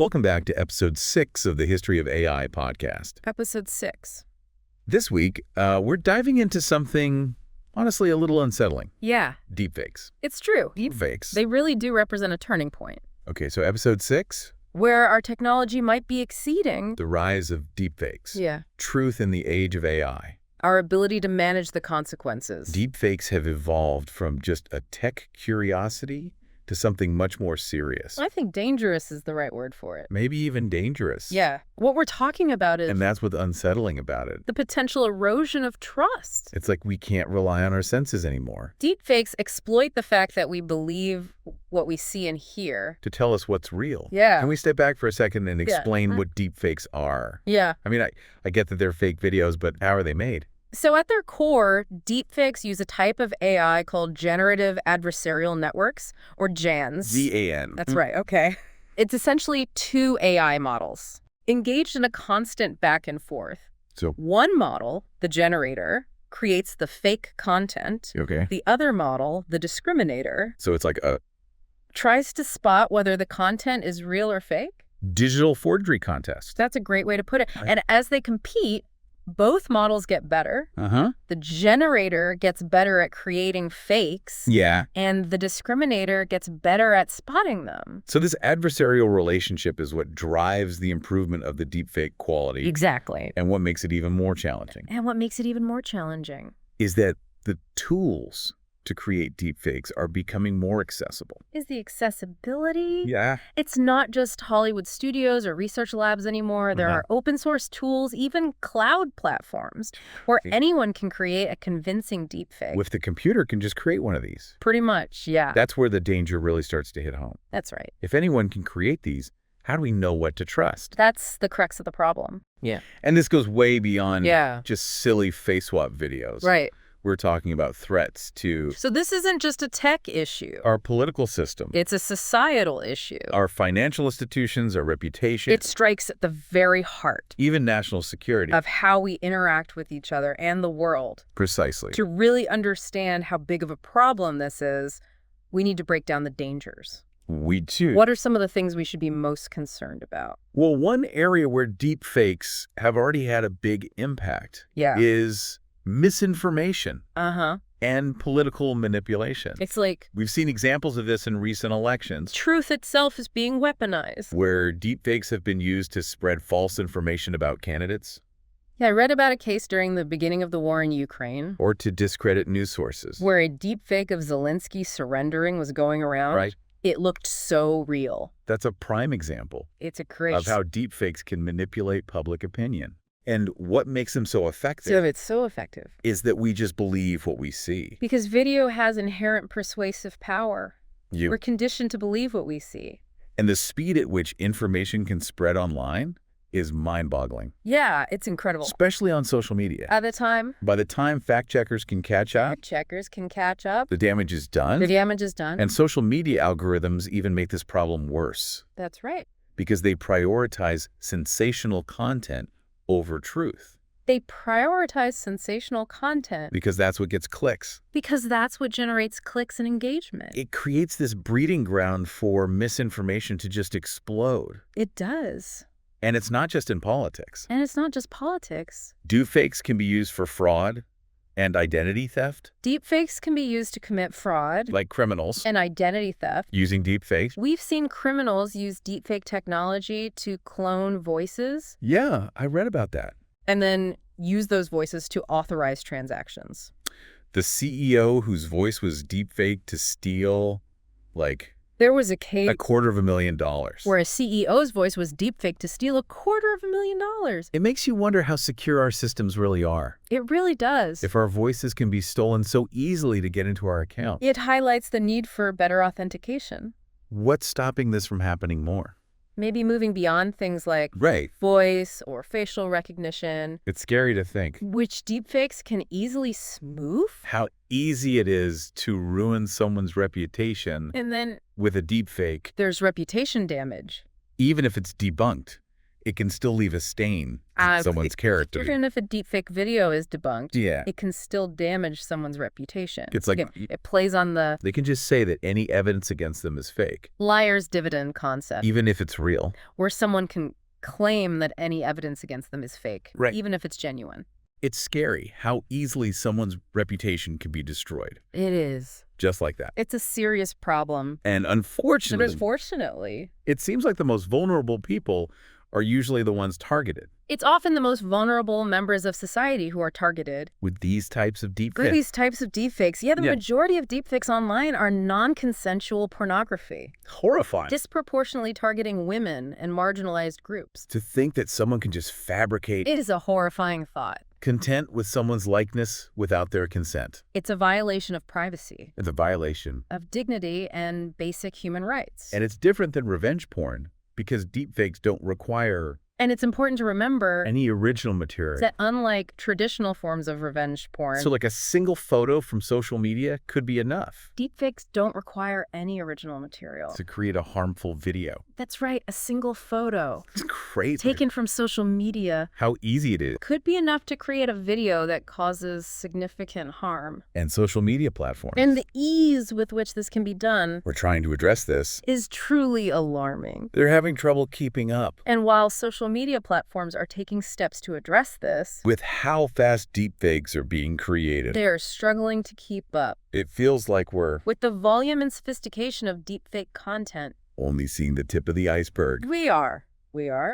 Welcome back to episode 6 of the History of AI podcast. Episode 6. This week, we're diving into something, honestly, a little unsettling. Yeah. Deepfakes. It's true. Deepfakes. They really do represent a turning point. Okay, so episode 6? Where our technology might be exceeding The rise of deepfakes. Yeah. Truth in the age of AI. Our ability to manage the consequences. Deepfakes have evolved from just a tech curiosity to something much more serious. I think dangerous is the right word for it. Maybe even dangerous. Yeah. What we're talking about is And that's what's unsettling about it. the potential erosion of trust. It's like we can't rely on our senses anymore Deepfakes exploit the fact that we believe what we see and hear. to tell us what's real. Yeah. Can we step back for a second and explain what deepfakes are? Yeah. I mean, I get that they're fake videos, but how are they made? So at their core, deepfakes use a type of AI called generative adversarial networks, or GANs. GAN. That's right, okay. It's essentially two AI models, engaged in a constant back and forth. So, One model, the generator, creates the fake content. okay. The other model, the discriminator, So it's like a tries to spot whether the content is real or fake. digital forgery contest. That's a great way to put it. Right. And as they compete, both models get better. Uh-huh. The generator gets better at creating fakes. Yeah. And the discriminator gets better at spotting them. So this adversarial relationship is what drives the improvement of the deepfake quality. Exactly. And what makes it even more challenging And what makes it even more challenging is that the tools to create deepfakes are becoming more accessible. is the accessibility. Yeah. It's not just Hollywood studios or research labs anymore. There are open source tools, even cloud platforms, where anyone can create a convincing deepfake. With the computer can just create one of these. Pretty much, yeah. That's where the danger really starts to hit home. That's right. If anyone can create these, how do we know what to trust? That's the crux of the problem. Yeah. And this goes way beyond Yeah. just silly face swap videos. Right. We're talking about threats to So this isn't just a tech issue. our political system, It's a societal issue. our financial institutions, our reputation, It strikes at the very heart even national security. of how we interact with each other and the world. Precisely. To really understand how big of a problem this is, we need to break down the dangers. We too. What are some of the things we should be most concerned about? Well, one area where deepfakes have already had a big impact Yeah. is misinformation Uh-huh. and political manipulation. It's like We've seen examples of this in recent elections truth itself is being weaponized. where deepfakes have been used to spread false information about candidates Yeah, I read about a case during the beginning of the war in Ukraine or to discredit news sources. where a deepfake of Zelensky surrendering was going around. Right. It looked so real. That's a prime example It's a great... of how deepfakes can manipulate public opinion. And what makes them so effective It's so effective. is that we just believe what we see. Because video has inherent persuasive power. You We're conditioned to believe what we see. And the speed at which information can spread online is mind-boggling, Yeah, it's incredible. especially on social media. At the time, By the time fact-checkers can catch up, checkers can catch up. the damage is done. The damage is done. And social media algorithms even make this problem worse That's right. because they prioritize sensational content over truth, They prioritize sensational content because that's what gets clicks. because that's what generates clicks and engagement. It creates this breeding ground for misinformation to just explode. It does. And it's not just in politics. And it's not just politics. Deepfakes can be used for fraud and identity theft, Deepfakes can be used to commit fraud like criminals and identity theft. using deepfakes. We've seen criminals use deepfake technology to clone voices Yeah, I read about that. and then use those voices to authorize transactions. The CEO whose voice was deepfaked to steal, like, There was a case $250,000. where a CEO's voice was deepfaked to steal $250,000. It makes you wonder how secure our systems really are. It really does. If our voices can be stolen so easily to get into our account. It highlights the need for better authentication. What's stopping this from happening more? Maybe moving beyond things like Right. voice or facial recognition, It's scary to think which deepfakes can easily spoof. how easy it is to ruin someone's reputation And then with a deepfake, there's reputation damage. even if it's debunked. it can still leave a stain on someone's character. Even if a deepfake video is debunked, Yeah. it can still damage someone's reputation. It's like it plays on the they can just say that any evidence against them is fake, liar's dividend concept, even if it's real. where someone can claim that any evidence against them is fake, Right. even if it's genuine. It's scary how easily someone's reputation can be destroyed. It is. Just like that. It's a serious problem. And But unfortunately, it seems like the most vulnerable people are usually the ones targeted it's often the most vulnerable members of society who are targeted with these types of for deepfakes. these types of deepfakes. Yeah, the majority of deepfakes online are non-consensual pornography, Horrifying. disproportionately targeting women and marginalized groups. To think that someone can just fabricate It is a horrifying thought. content with someone's likeness without their consent. It's a violation of privacy, It's a violation. of dignity, and basic human rights. And it's different than revenge porn because deepfakes don't require And it's important to remember any original material. that unlike traditional forms of revenge porn, So like a single photo from social media could be enough deepfakes don't require any original material. to create a harmful video. That's right, a single photo It's crazy taken from social media how easy it is. could be enough to create a video that causes significant harm. And social media platforms. And the ease with which this can be done We're trying to address this. is truly alarming. They're having trouble keeping up And while social media platforms are taking steps to address this, with how fast deepfakes are being created. they are struggling to keep up. It feels like we're With the volume and sophistication of deepfake content, only seeing the tip of the iceberg we are.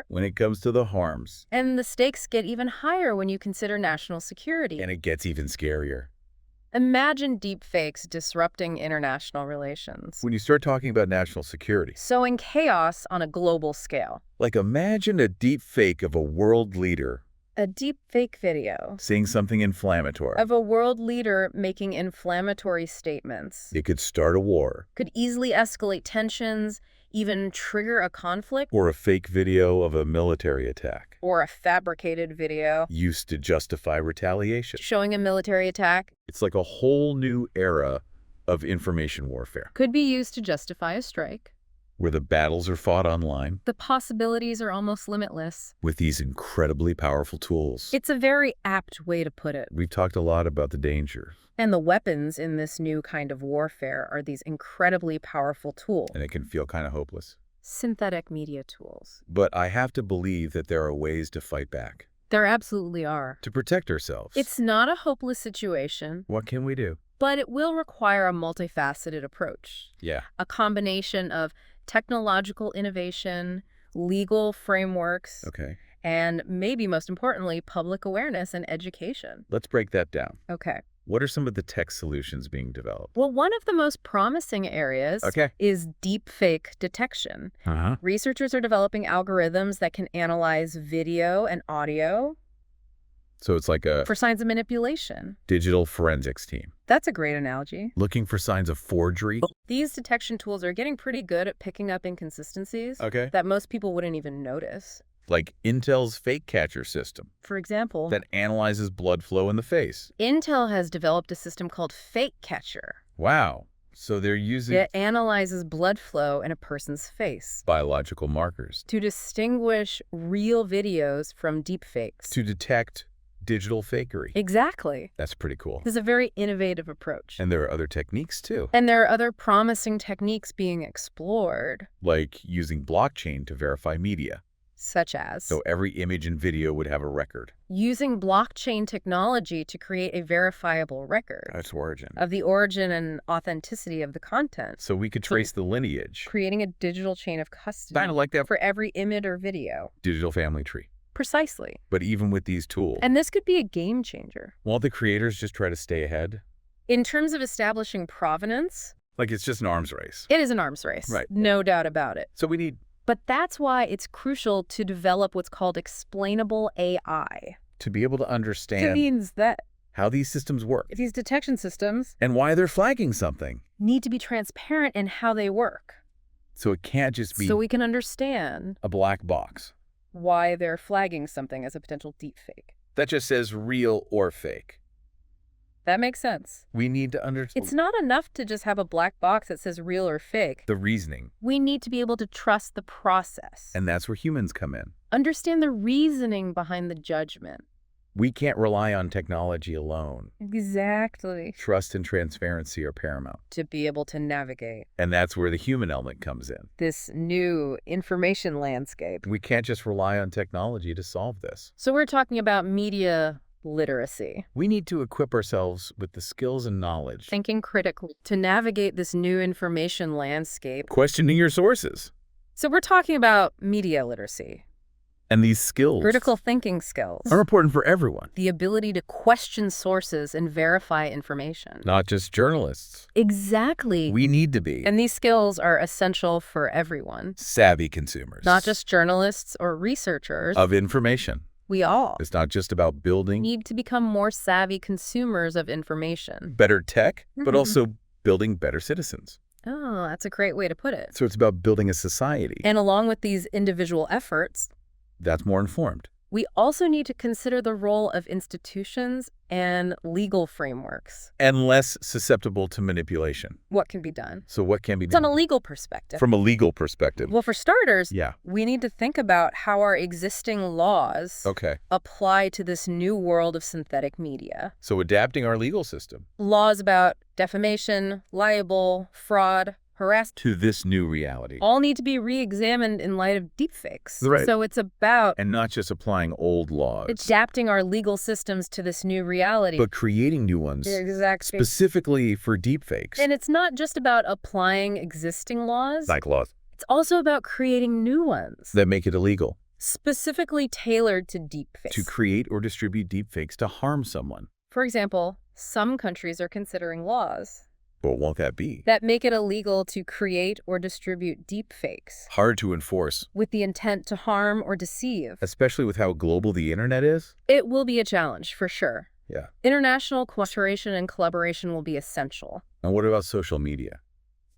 when it comes to the harms. And the stakes get even higher when you consider national security. And it gets even scarier. Imagine deepfakes disrupting international relations, When you start talking about national security, sowing chaos on a global scale. like imagine a deepfake of a world leader A deepfake video saying something inflammatory. of a world leader making inflammatory statements It could start a war. could easily escalate tensions, even trigger a conflict, Or a fake video of a military attack or a fabricated video used to justify retaliation. showing a military attack It's like a whole new era of information warfare could be used to justify a strike. where the battles are fought online The possibilities are almost limitless. with these incredibly powerful tools. It's a very apt way to put it. We've talked a lot about the danger, And the weapons in this new kind of warfare are these incredibly powerful tools. and it can feel kind of hopeless. Synthetic media tools. But I have to believe that there are ways to fight back, There absolutely are. to protect ourselves. It's not a hopeless situation, What can we do? but it will require a multifaceted approach. Yeah. A combination of technological innovation, legal frameworks, Okay. and maybe most importantly, public awareness and education. Let's break that down. Okay. What are some of the tech solutions being developed? Well, one of the most promising areas is deepfake detection. Uh-huh. Researchers are developing algorithms that can analyze video and audio So it's like a for signs of manipulation. digital forensics team That's a great analogy. looking for signs of forgery. These detection tools are getting pretty good at picking up inconsistencies Okay. that most people wouldn't even notice. Like Intel's fake catcher system For example, that analyzes blood flow in the face. Intel has developed a system called Fake Catcher. Wow. So they're using It analyzes blood flow in a person's face biological markers to distinguish real videos from deepfakes. to detect digital fakery. Exactly. That's pretty cool. This is a very innovative approach. And there are other techniques too, And there are other promising techniques being explored, like using blockchain to verify media. such as So every image and video would have a record. using blockchain technology to create a verifiable record That's origin. of the origin and authenticity of the content, So we could trace the lineage. creating a digital chain of custody Kind of like that for every image or video. digital family tree. Precisely. But even with these tools, And this could be a game changer. won't the creators just try to stay ahead? In terms of establishing provenance, Like it's just an arms race. it is an arms race. Right. No doubt about it. So we need But that's why it's crucial to develop what's called explainable AI. to be able to It understand means that how these systems work these detection systems and why they're flagging something. need to be transparent in how they work, So it can't just be so we can understand a black box why they're flagging something as a potential deepfake. that just says real or fake. That makes sense. We need to understand It's not enough to just have a black box that says real or fake. the reasoning. We need to be able to trust the process. And that's where humans come in. Understand the reasoning behind the judgment. We can't rely on technology alone. Exactly. Trust and transparency are paramount. To be able to navigate And that's where the human element comes in. this new information landscape. We can't just rely on technology to solve this. So we're talking about media literacy. We need to equip ourselves with the skills and knowledge. Thinking critically to navigate this new information landscape. Questioning your sources. So we're talking about media literacy. And these skills Critical thinking skills. are important for everyone, The ability to question sources and verify information. not just journalists. Exactly. We need to be And these skills are essential for everyone, savvy consumers. not just journalists or researchers. of information. We all It's not just about building need to become more savvy consumers of information. better tech, but Mhm. also building better citizens. Oh, that's a great way to put it. So it's about building a society And along with these individual efforts, that's more informed. we also need to consider the role of institutions and legal frameworks. And less susceptible to manipulation. What can be done? So what can be It's on done? a legal perspective. From a legal perspective. Well, for starters, Yeah. we need to think about how our existing laws Okay. apply to this new world of synthetic media. So adapting our legal system Laws about defamation, libel, fraud, harassment, to this new reality. all need to be re-examined in light of deepfakes. Right. So it's about And not just applying old laws, adapting our legal systems to this new reality. but creating new ones Exactly. specifically for deepfakes. And it's not just about applying existing laws. Like laws It's also about creating new ones, that make it illegal specifically tailored to deepfakes. to create or distribute deepfakes to harm someone. For example, some countries are considering laws But won't that be that make it illegal to create or distribute deepfakes hard to enforce, with the intent to harm or deceive? especially with how global the internet is? It will be a challenge, for sure. Yeah. International cooperation and collaboration will be essential. And what about social media?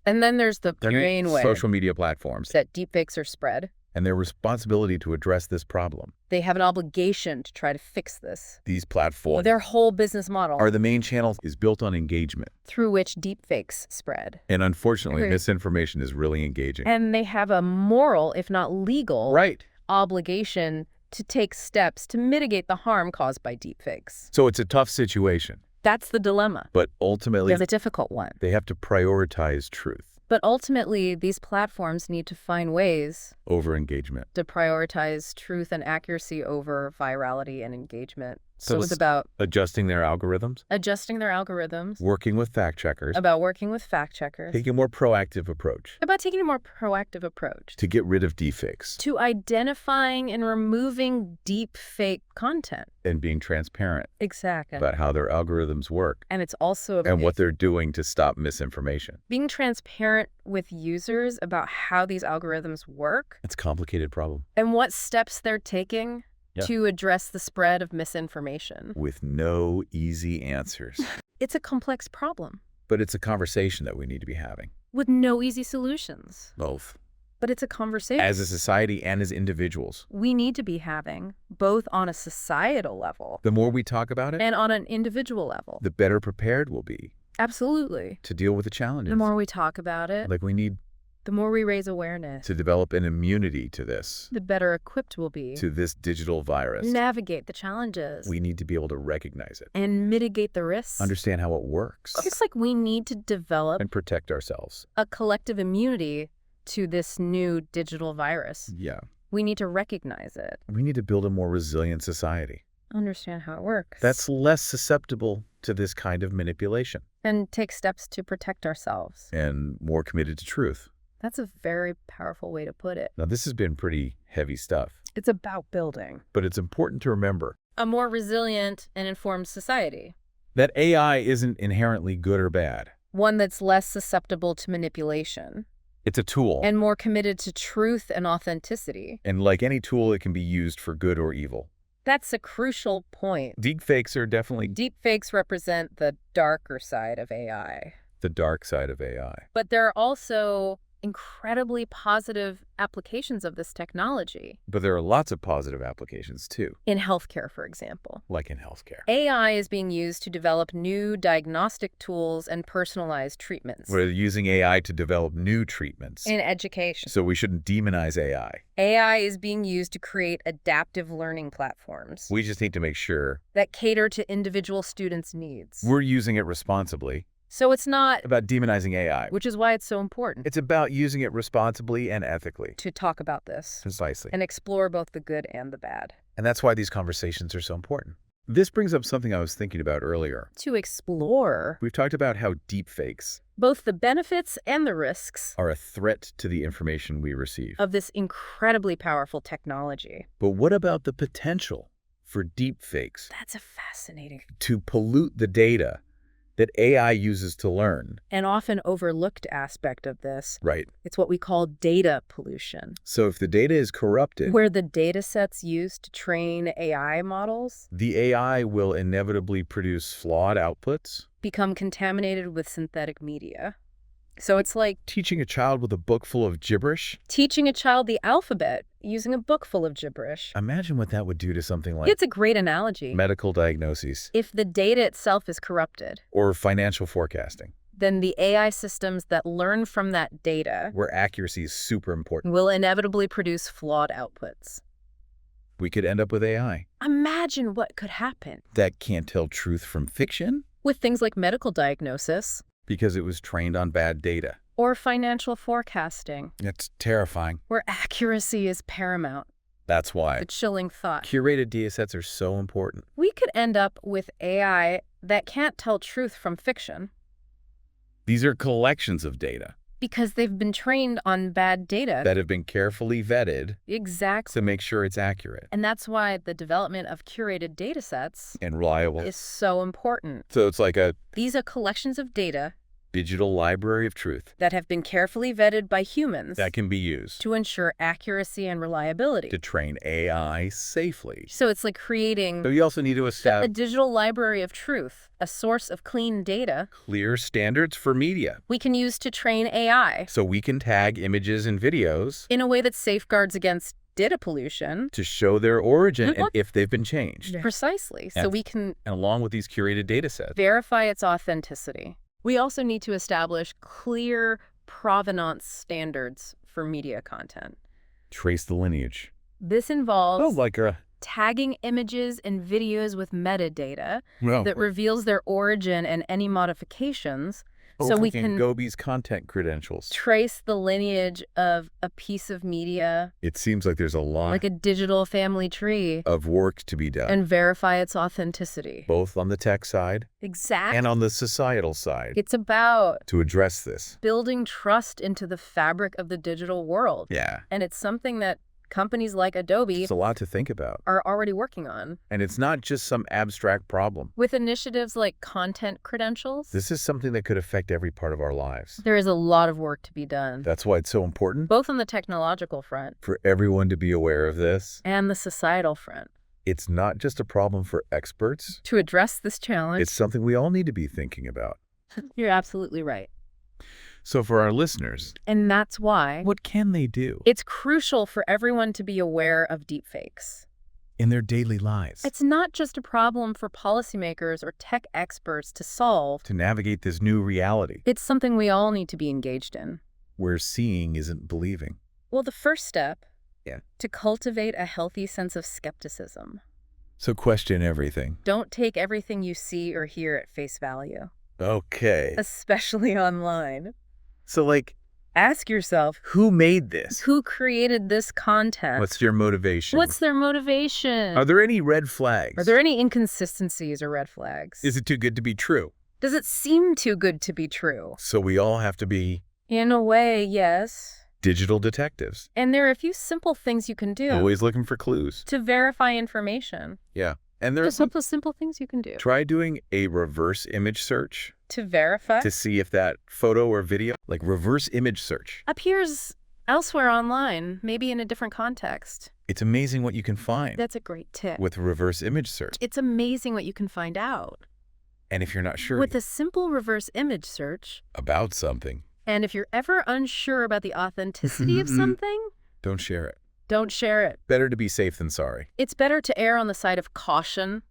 And then there's the main way Social media platforms that deepfakes are spread. and their responsibility to address this problem. They have an obligation to try to fix this. These platforms Their whole business model are the main channel is built on engagement. through which deepfakes spread. And unfortunately, Okay. misinformation is really engaging. And they have a moral, if not legal, Right. obligation to take steps to mitigate the harm caused by deepfakes. So it's a tough situation, That's the dilemma. but ultimately, It's a difficult one. they have to prioritize truth But ultimately, these platforms need to find ways over engagement. to prioritize truth and accuracy over virality and engagement. So it's it's about adjusting their algorithms, adjusting their algorithms, working with fact checkers, about working with fact checkers, taking a more proactive approach about taking a more proactive approach to get rid of deepfakes to identifying and removing deep fake content. and being transparent Exactly. about how their algorithms work And it's also about and what they're doing to stop misinformation. being transparent with users about how these algorithms work It's a complicated problem and what steps they're taking Yeah. to address the spread of misinformation. with no easy answers. It's a complex problem But it's a conversation that we need to be having. with no easy solutions. Both. But it's a conversation As a society and as individuals. we need to be having, both on a societal level The more we talk about it, and on an individual level. the better prepared we'll be Absolutely. to deal with the challenges. The more we talk about it, Like we need the more we raise awareness, to develop an immunity to this, the better equipped we'll be to this digital virus. navigate the challenges We need to be able to recognize it, and mitigate the risks. understand how it works, Just like we need to develop and protect ourselves. a collective immunity to this new digital virus. Yeah. We need to recognize it, We need to build a more resilient society understand how it works, that's less susceptible to this kind of manipulation and take steps to protect ourselves. and more committed to truth. That's a very powerful way to put it. Now, this has been pretty heavy stuff, It's about building but it's important to remember a more resilient and informed society, that AI isn't inherently good or bad. one that's less susceptible to manipulation It's a tool. and more committed to truth and authenticity. And like any tool, it can be used for good or evil. That's a crucial point. Deepfakes are definitely Deepfakes represent the darker side of AI, the dark side of AI. but there are also incredibly positive applications of this technology. But there are lots of positive applications, too, In healthcare, for example. like in healthcare. AI is being used to develop new diagnostic tools and personalized treatments. We're using AI to develop new treatments. In education, So we shouldn't demonize AI. AI is being used to create adaptive learning platforms We just need to make sure that cater to individual students' needs. we're using it responsibly. So it's not, About demonizing AI. which is why it's so important It's about using it responsibly and ethically. to talk about this Precisely. and explore both the good and the bad. And that's why these conversations are so important. This brings up something I was thinking about earlier. To explore We've talked about how deepfakes both the benefits and the risks are a threat to the information we receive. of this incredibly powerful technology. But what about the potential for deepfakes That's a fascinating to pollute the data that AI uses to learn? and often overlooked aspect of this. Right. It's what we call data pollution, So if the data is corrupted, where the data sets used to train AI models the AI will inevitably produce flawed outputs. become contaminated with synthetic media. So it's like Teaching a child with a book full of gibberish? teaching a child the alphabet using a book full of gibberish. Imagine what that would do to something like It's a great analogy. medical diagnoses If the data itself is corrupted, or financial forecasting, then the AI systems that learn from that data where accuracy is super important. will inevitably produce flawed outputs. We could end up with AI Imagine what could happen that can't tell truth from fiction with things like medical diagnosis because it was trained on bad data. or financial forecasting, It's terrifying. where accuracy is paramount. That's why A chilling thought. curated data sets are so important. We could end up with AI that can't tell truth from fiction These are collections of data because they've been trained on bad data. that have been carefully vetted Exactly. to make sure it's accurate And that's why the development of curated data sets and reliable. is so important. So it's like a These are collections of data digital library of truth that have been carefully vetted by humans that can be used to ensure accuracy and reliability. to train AI safely. So it's like creating So you also need to a establish digital library of truth, a source of clean data clear standards for media we can use to train AI so we can tag images and videos in a way that safeguards against data pollution. to show their origin and if they've been changed. Precisely. So And- we can And along with these curated data sets, verify its authenticity. We also need to establish clear provenance standards for media content. trace the lineage. This involves like a tagging images and videos with metadata well, that reveals their origin and any modifications, so we can Gobi's content credentials. trace the lineage of a piece of media, It seems like there's a lot like a digital family tree, of work to be done, and verify its authenticity. both on the tech side Exactly. and on the societal side, It's about to address this. building trust into the fabric of the digital world. Yeah, And it's something that companies like Adobe it's a lot to think about. are already working on. And it's not just some abstract problem. With initiatives like content credentials, This is something that could affect every part of our lives. there is a lot of work to be done, That's why it's so important both on the technological front for everyone to be aware of this. and the societal front. It's not just a problem for experts. To address this challenge, It's something we all need to be thinking about. you're absolutely right. So for our listeners, And that's why what can they do it's crucial for everyone to be aware of deepfakes. in their daily lives It's not just a problem for policymakers or tech experts to solve. to navigate this new reality It's something we all need to be engaged in. where seeing isn't believing? Well, the first step, Yeah. to cultivate a healthy sense of skepticism. So question everything. Don't take everything you see or hear at face value, Okay. especially online. So like, Ask yourself, who made this? who created this content? What's your motivation? What's their motivation? Are there any red flags? Are there any inconsistencies or red flags? Is it too good to be true? Does it seem too good to be true? So we all have to be In a way, yes. digital detectives, And there are a few simple things you can do always looking for clues. to verify information. Yeah. And Just there's simple things you can do try doing a reverse image search to verify to see if that photo or video, like reverse image search. appears elsewhere online, maybe in a different context. It's amazing what you can find That's a great tip. with reverse image search. It's amazing what you can find out. And if you're not sure With a simple reverse image search about something, And if you're ever unsure about the authenticity of something, don't share it. don't share it. Better to be safe than sorry. It's better to err on the side of caution.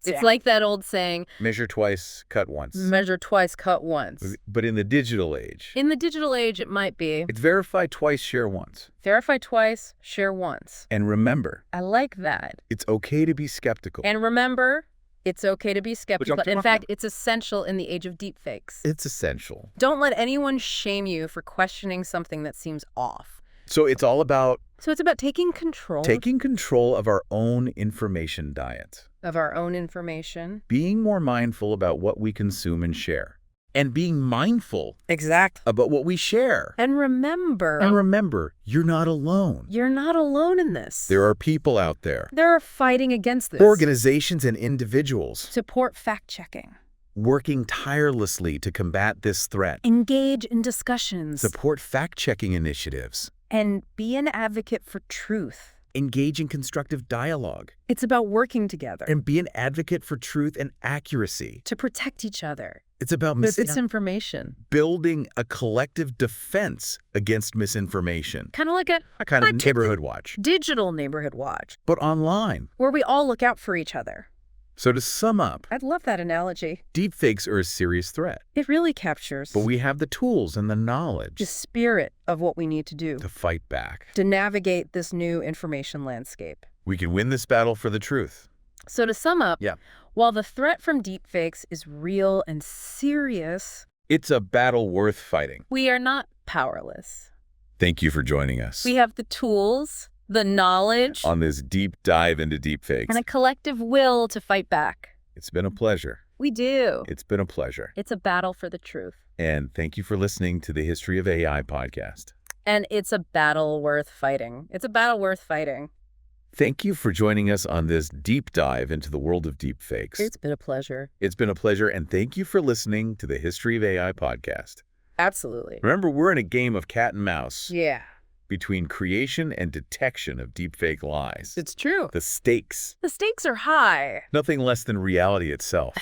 It's like that old saying, Measure twice, cut once. measure twice, cut once. But in the digital age, In the digital age, it might be. it's verify twice, share once. Verify twice, share once. And remember, I like that. it's okay to be skeptical. And remember, it's okay to be skeptical. I'm In fact, it's essential in the age of deepfakes. It's essential. Don't let anyone shame you for questioning something that seems off. So it's all about So it's about taking control taking control of our own information diet, of our own information. being more mindful about what we consume and share, and being mindful Exactly. about what we share. And remember, And remember, you're not alone. you're not alone in this. There are people out there, There are fighting against this. organizations and individuals, Support fact-checking. working tirelessly to combat this threat. Engage in discussions. Support fact-checking initiatives. And be an advocate for truth. Engage in constructive dialogue. It's about working together And be an advocate for truth and accuracy. to protect each other. It's about Misinformation. building a collective defense against misinformation. Kind of like a A kind of neighborhood watch, digital neighborhood watch, but online. where we all look out for each other. So to sum up, I'd love that analogy. deepfakes are a serious threat, It really captures but we have the tools and the knowledge the spirit of what we need to do to fight back. to navigate this new information landscape. We can win this battle for the truth. So to sum up, Yeah. while the threat from deepfakes is real and serious, It's a battle worth fighting. we are not powerless. Thank you for joining us We have the tools, the knowledge, on this deep dive into deepfakes. and a collective will to fight back. It's been a pleasure. We do. It's been a pleasure. It's a battle for the truth. And thank you for listening to the History of AI podcast. And it's a battle worth fighting. It's a battle worth fighting. Thank you for joining us on this deep dive into the world of deepfakes. It's been a pleasure. It's been a pleasure, and thank you for listening to the History of AI podcast. Absolutely. Remember, we're in a game of cat and mouse Yeah. between creation and detection of deepfake lies. It's true. The stakes, The stakes are high. nothing less than reality itself.